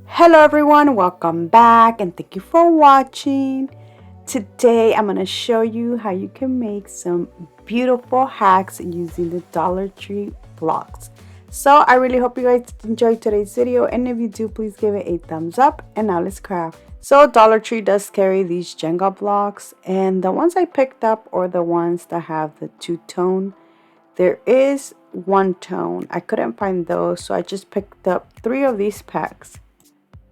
Hello everyone, welcome back and thank you for watching. Today I'm going to show you how you can make some beautiful hacks using the Dollar Tree blocks. So I really hope you guys enjoyed today's video, and if you do, please give it a thumbs up. And now let's craft. So Dollar Tree does carry these Jenga blocks, and the ones I picked up are the ones that have the two-tone. There is one tone. I couldn't find those, so I just picked up 3 of these packs.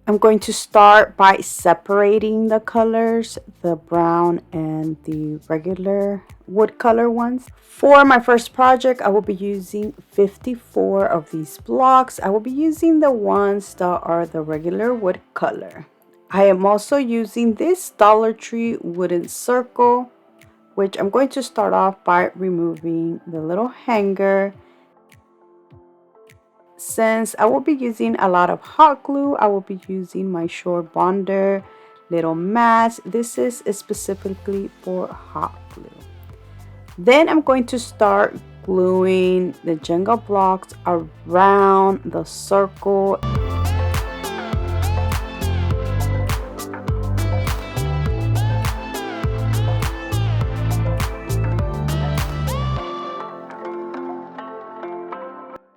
I'm going to start by separating the colors, the brown and the regular wood color ones. For my first project, I will be using 54 of these blocks. I will be using the ones that are the regular wood color. I am also using this Dollar Tree wooden circle, which I'm going to start off by removing the little hanger. Since I will be using a lot of hot glue, I will be using my short bonder little mats. This is specifically for hot glue. Then I'm going to start gluing the Jenga blocks around the circle.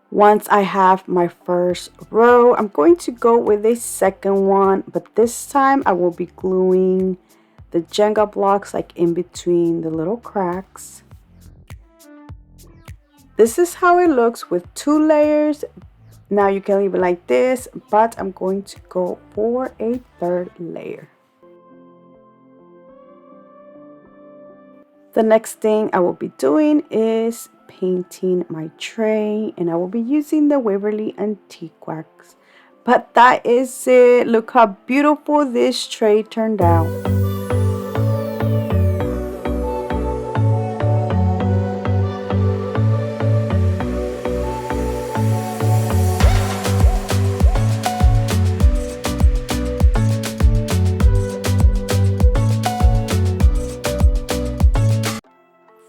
Once I have my first row, I'm going to go with a second one, but this time I will be gluing the Jenga blocks like in between the little cracks. This is how it looks with 2 layers. Now you can leave it like this, but I'm going to go for a 3rd layer. The next thing I will be doing is painting my tray, and I will be using the Waverly Antique Wax. But that is it. Look how beautiful this tray turned out.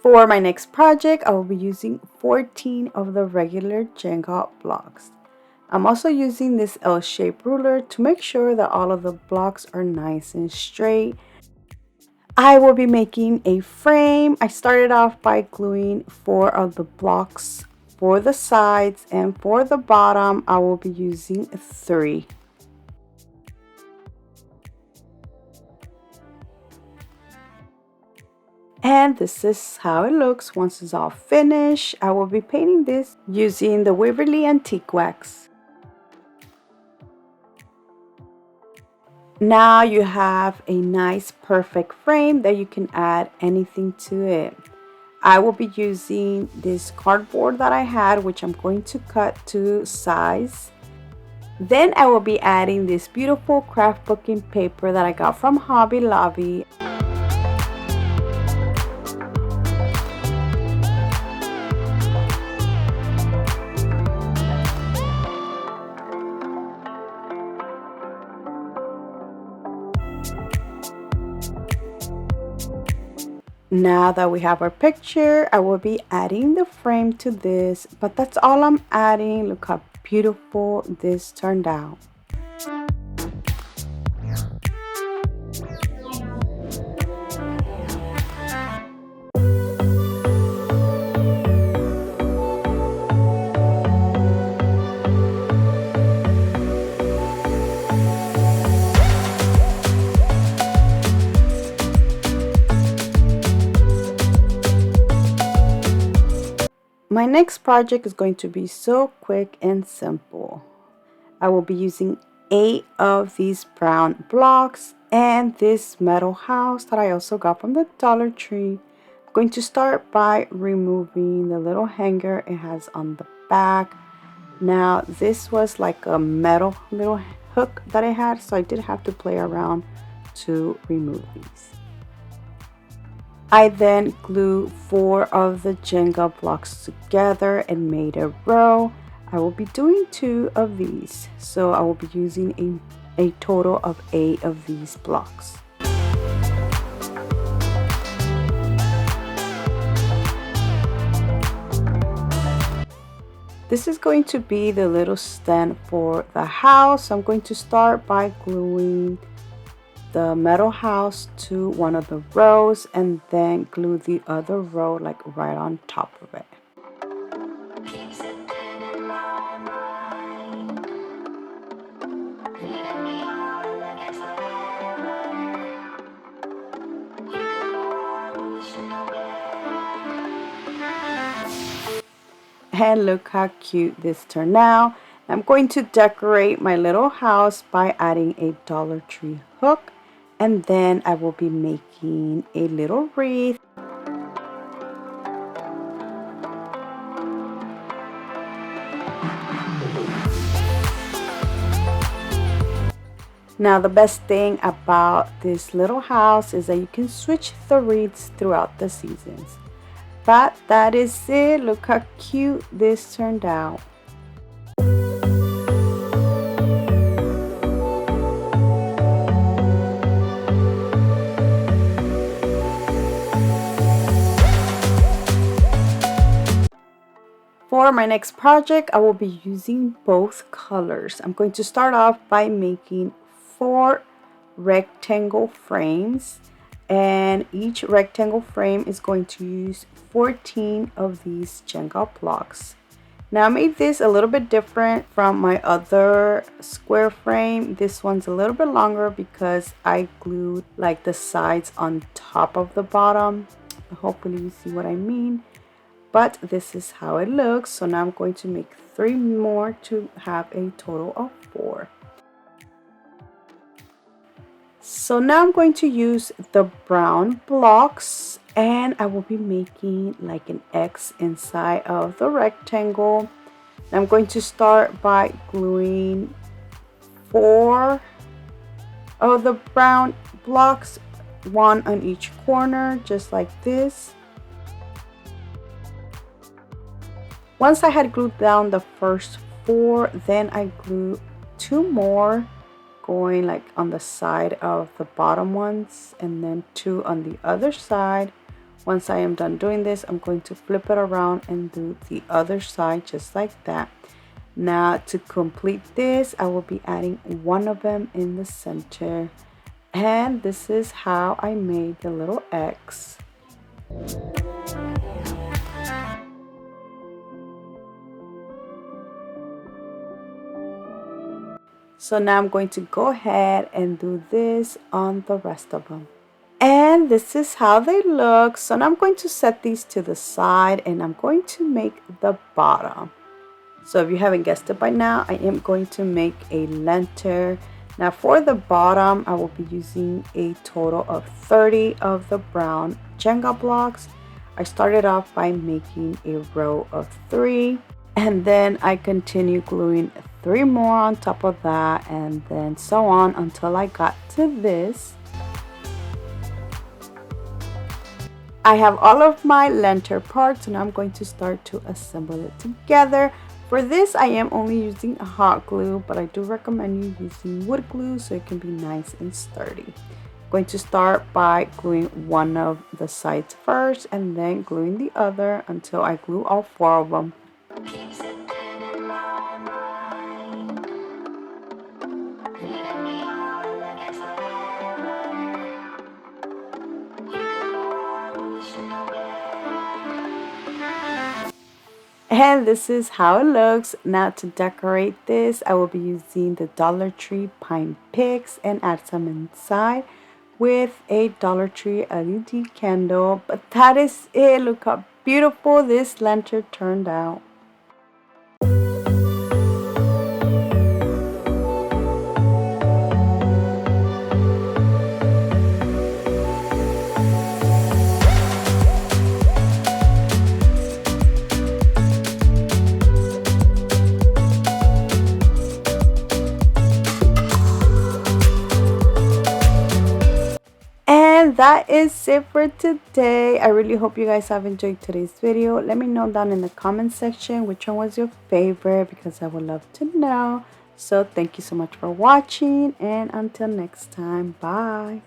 For my next project, I will be using 14 of the regular Jenga blocks. I'm also using this L-shaped ruler to make sure that all of the blocks are nice and straight. I will be making a frame. I started off by gluing 4 of the blocks for the sides, and for the bottom, I will be using 3. And this is how it looks once it's all finished. I will be painting this using the Waverly Antique Wax. Now you have a nice perfect frame that you can add anything to it. I will be using this cardboard that I had, which I'm going to cut to size. Then I will be adding this beautiful craft booking paper that I got from Hobby Lobby. Now that we have our picture, I will be adding the frame to this, but that's all I'm adding. Look how beautiful this turned out. My next project is going to be so quick and simple. I will be using 8 of these brown blocks and this metal house that I also got from the Dollar Tree. I'm going to start by removing the little hanger it has on the back. Now this was like a metal little hook that I had, so I did have to play around to remove these. I then glued 4 of the Jenga blocks together and made a row. I will be doing 2 of these, so I will be using a total of 8 of these blocks. This is going to be the little stand for the house. I'm going to start by gluing the metal house to one of the rows and then glue the other row like right on top of it. And look how cute this turned out. I'm going to decorate my little house by adding a Dollar Tree hook, and then I will be making a little wreath. Now the best thing about this little house is that you can switch the wreaths throughout the seasons. But that is it. Look how cute this turned out. For my next project, I will be using both colors. I'm going to start off by making 4 rectangle frames, and each rectangle frame is going to use 14 of these Jenga blocks. Now I made this a little bit different from my other square frame. This one's a little bit longer because I glued like the sides on top of the bottom. Hopefully you see what I mean. But this is how it looks. So now I'm going to make 3 more to have a total of 4. So now I'm going to use the brown blocks, and I will be making like an X inside of the rectangle. I'm going to start by gluing 4 of the brown blocks, 1 on each corner, just like this. Once I had glued down the first 4, then I glue 2 more going like on the side of the bottom ones, and then 2 on the other side. Once I am done doing this, I'm going to flip it around and do the other side just like that. Now to complete this, I will be adding 1 of them in the center, and this is how I made the little X. So now I'm going to go ahead and do this on the rest of them. And this is how they look. So now I'm going to set these to the side, and I'm going to make the bottom. So if you haven't guessed it by now, I am going to make a lantern. Now for the bottom, I will be using a total of 30 of the brown Jenga blocks. I started off by making a row of 3. And then I continue gluing 3 more on top of that, and then so on until I got to this. I have all of my lantern parts, and I'm going to start to assemble it together. For this, I am only using hot glue, but I do recommend you using wood glue so it can be nice and sturdy. I'm going to start by gluing 1 of the sides first, and then gluing the other until I glue all 4 of them. And this is how it looks. Now to decorate this, I will be using the Dollar Tree pine picks and add some inside with a Dollar Tree LED candle. But that is it. Look how beautiful this lantern turned out. And that is it for today. I really hope you guys have enjoyed today's video. Let me know down in the comment section which one was your favorite, because I would love to know. So thank you so much for watching, and until next time, bye.